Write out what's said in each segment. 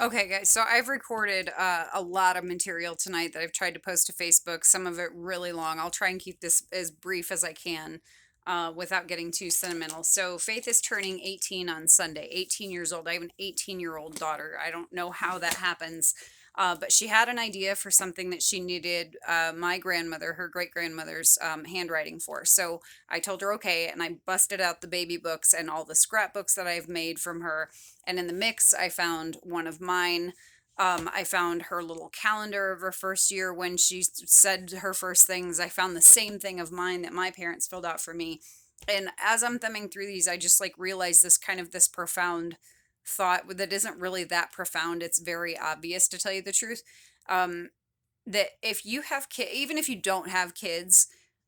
Okay, guys, so I've recorded a lot of material tonight that I've tried to post to Facebook, some of it really long. I'll try and keep this as brief as I can without getting too sentimental. So, Faith is turning 18 on Sunday, 18 years old. I have an 18-year-old daughter. I don't know how that happens, but she had an idea for something that she needed my grandmother, her great grandmother's handwriting for. So, I told her, okay, and I busted out the baby books and all the scrapbooks that I've made from her, and in the mix, I found one of mine. I found her little calendar of her first year when she said her first things. I found the same thing of mine that my parents filled out for me. And as I'm thumbing through these, I just like realized this kind of this profound thought that isn't really that profound. It's very obvious, to tell you the truth. Um, that if you have kids, even if you don't have kids,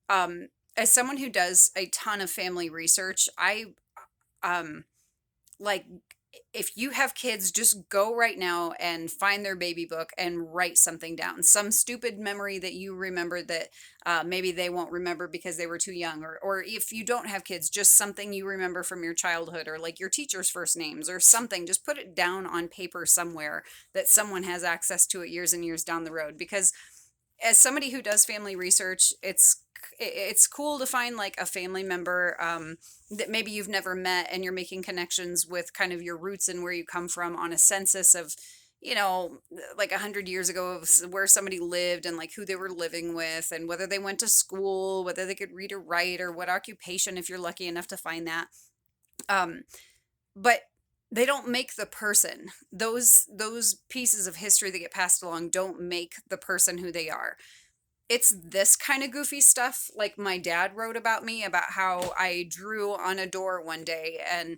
as someone who does a ton of family research, um like, if you have kids, just go right now and find their baby book and write something down. Some stupid memory that you remember that maybe they won't remember because they were too young. Or if you don't have kids, just something you remember from your childhood, or like your teacher's first names or something. Just put it down on paper somewhere that someone has access to it years and years down the road. Because as somebody who does family research, it's cool to find like a family member that maybe you've never met, and you're making connections with kind of your roots and where you come from on a census of, like 100 years ago, of where somebody lived and like who they were living with and whether they went to school, whether they could read or write, or what occupation, if you're lucky enough to find that. Um, but they don't make the person. Those pieces of history that get passed along don't make the person who they are. It's this kind of goofy stuff, like my dad wrote about me, about how I drew on a door one day and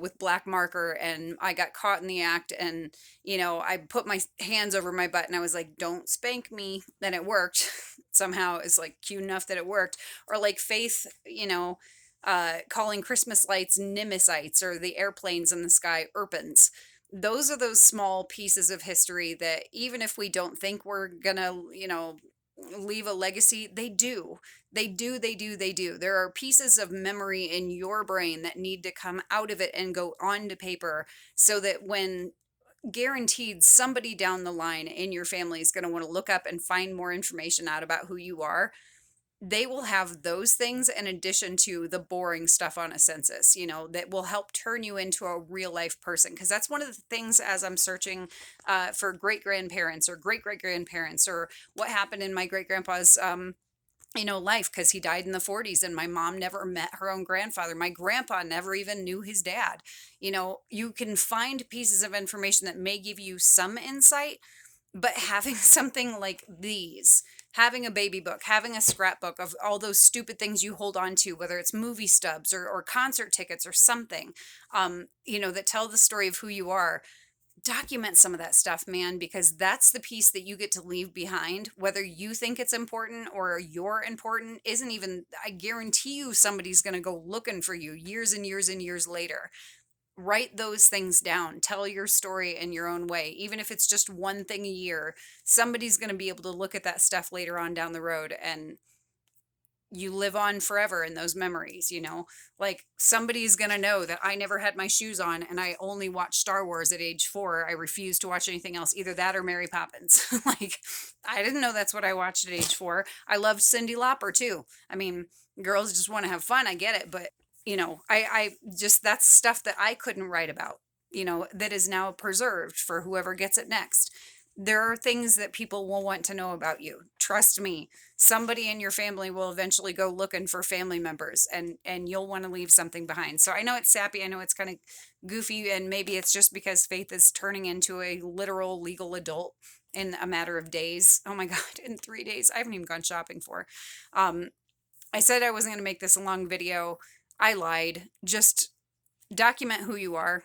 with black marker, and I got caught in the act, and I put my hands over my butt and I was like, "Don't spank me," and it worked. Somehow it's like cute enough that it worked. Or like Faith, calling Christmas lights nimicites, or the airplanes in the sky erpins. Those are those small pieces of history that, even if we don't think we're gonna, leave a legacy, they do. They do, they do, they do. There are pieces of memory in your brain that need to come out of it and go onto paper, so that when, guaranteed, somebody down the line in your family is going to want to look up and find more information out about who you are, they will have those things in addition to the boring stuff on a census, that will help turn you into a real life person. Because that's one of the things, as I'm searching for great grandparents or great great grandparents, or what happened in my great grandpa's life, because he died in the 40s, and my mom never met her own grandfather. My grandpa never even knew his dad. You can find pieces of information that may give you some insight, but having something like these, having a baby book, having a scrapbook of all those stupid things you hold on to, whether it's movie stubs or concert tickets or something, that tell the story of who you are, document some of that stuff, man, because that's the piece that you get to leave behind. Whether you think it's important or you're important isn't even, I guarantee you, somebody's going to go looking for you years and years and years later. Write those things down. Tell your story in your own way. Even if it's just one thing a year, somebody's going to be able to look at that stuff later on down the road, and you live on forever in those memories. Like, somebody's going to know that I never had my shoes on and I only watched Star Wars at age 4. I refused to watch anything else, either that or Mary Poppins. Like, I didn't know that's what I watched at age 4. I loved Cyndi Lauper too. I mean, girls just want to have fun, I get it, but I just, that's stuff that I couldn't write about, that is now preserved for whoever gets it next. There are things that people will want to know about you. Trust me, somebody in your family will eventually go looking for family members, and you'll want to leave something behind. So I know it's sappy, I know it's kind of goofy, and maybe it's just because Faith is turning into a literal legal adult in a matter of days. Oh my god, in 3 days. I haven't even gone shopping for. Um I said I wasn't going to make this a long video. I lied. Just document who you are.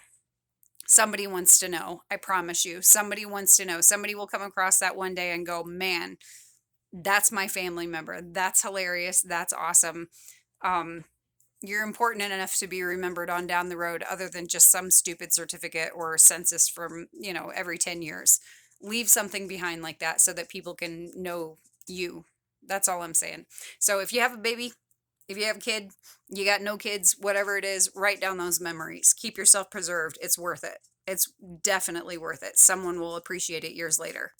Somebody wants to know. I promise you. Somebody wants to know. Somebody will come across that one day and go, "Man, that's my family member. That's hilarious. That's awesome." Um, you're important enough to be remembered on down the road, other than just some stupid certificate or census from, every 10 years. Leave something behind like that so that people can know you. That's all I'm saying. So if you have a baby, if you have a kid, you got no kids, whatever it is, write down those memories. Keep yourself preserved. It's worth it. It's definitely worth it. Someone will appreciate it years later.